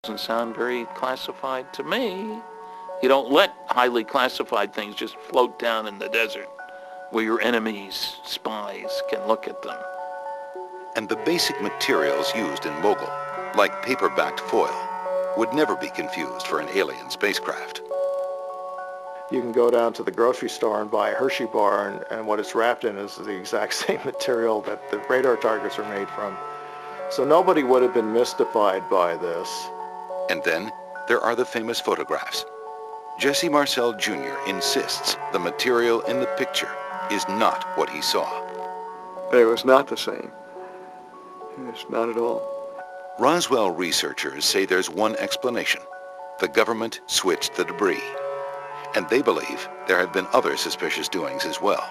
Doesn't sound very classified to me. You don't let highly classified things just float down in the desert where your enemies, spies, can look at them. And the basic materials used in Mogul, like paper-backed foil, would never be confused for an alien spacecraft. You can go down to the grocery store and buy a Hershey bar, and what it's wrapped in is the exact same material that the radar targets are made from. So nobody would have been mystified by this. And then there are the famous photographs. Jesse Marcel Jr. insists the material in the picture is not what he saw. But it was not the same. It's not at all. Roswell researchers say there's one explanation. The government switched the debris. And they believe there have been other suspicious doings as well.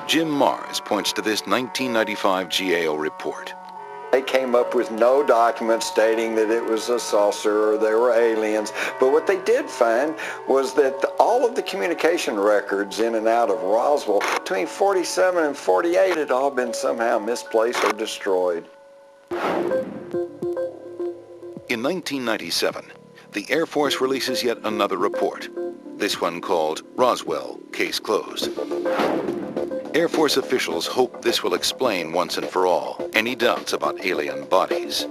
Jim Mars points to this 1995 GAO report. They came up with no document stating that it was a saucer or there were aliens, but what they did find was that all of the communication records in and out of Roswell between 47 and 48 had all been somehow misplaced or destroyed. In 1997, the Air Force releases yet another report, this one called Roswell, Case Closed. Air Force officials hope this will explain once and for all any doubts about alien bodies.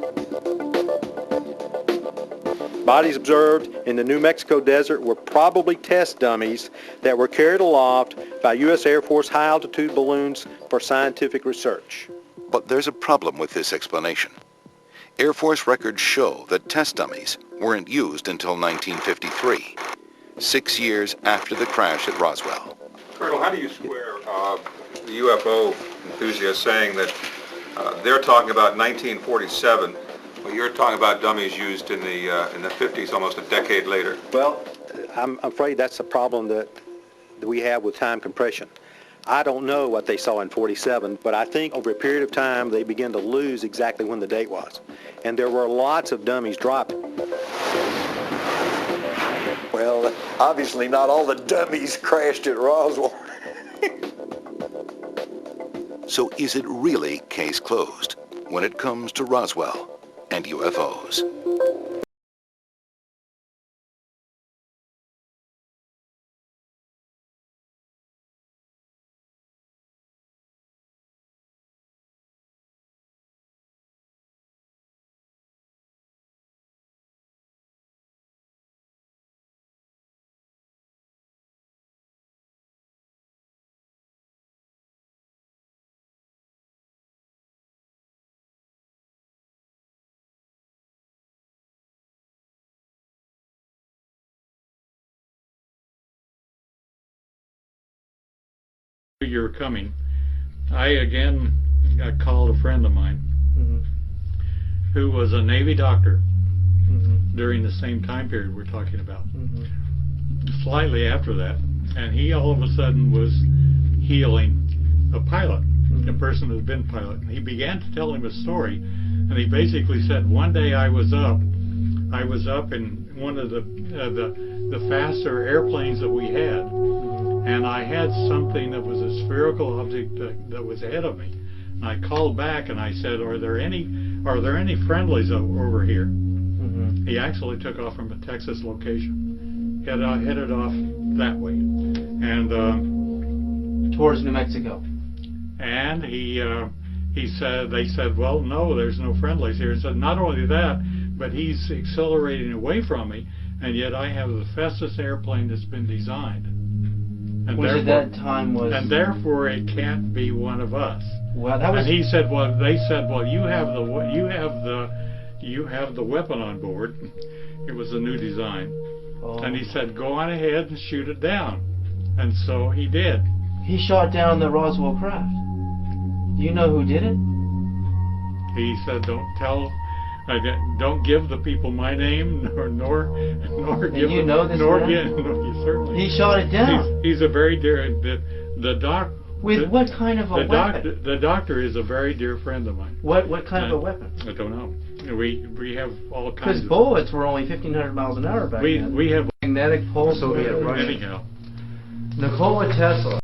Bodies observed in the New Mexico desert were probably test dummies that were carried aloft by U.S. Air Force high-altitude balloons for scientific research. But there's a problem with this explanation. Air Force records show that test dummies weren't used until 1953, 6 years after the crash at Roswell. Colonel, how do you square the UFO enthusiasts saying that they're talking about 1947, well, you're talking about dummies used in the 50s, almost a decade later? Well, I'm afraid that's a problem that we have with time compression. I don't know what they saw in 47, but I think over a period of time they began to lose exactly when the date was. And there were lots of dummies dropped. Well, obviously not all the dummies crashed at Roswell. So is it really case closed when it comes to Roswell and UFOs? You were coming, I again called a friend of mine who was a Navy doctor during the same time period we're talking about, slightly after that, and he all of a sudden was healing a pilot, a person who'd been pilot, and he began to tell him a story, and he basically said, one day I was up in one of the faster airplanes that we had, and I had something that was a spherical object that was ahead of me. And I called back and I said, are there any friendlies over here? He actually took off from a Texas location, headed off that way, and towards New Mexico. And they said, well, no, there's no friendlies here. He said, not only that, but he's accelerating away from me, and yet I have the fastest airplane that's been designed. And therefore it can't be one of us. Well, that was. And he said, well, they said, well, you have the weapon on board. It was a new design. Oh. And he said, go on ahead and shoot it down. And so he did. He shot down the Roswell craft. Do you know who did it? He said, don't give the people my name, nor give you know this nor man? give, no, certainly. He shot it down. He's a very dear what kind of a weapon? The doctor is a very dear friend of mine. What kind of a weapon? I don't know. We have all kinds. Because bullets were only 1,500 miles an hour back then. We have magnetic pulse. Anyhow, Nikola Tesla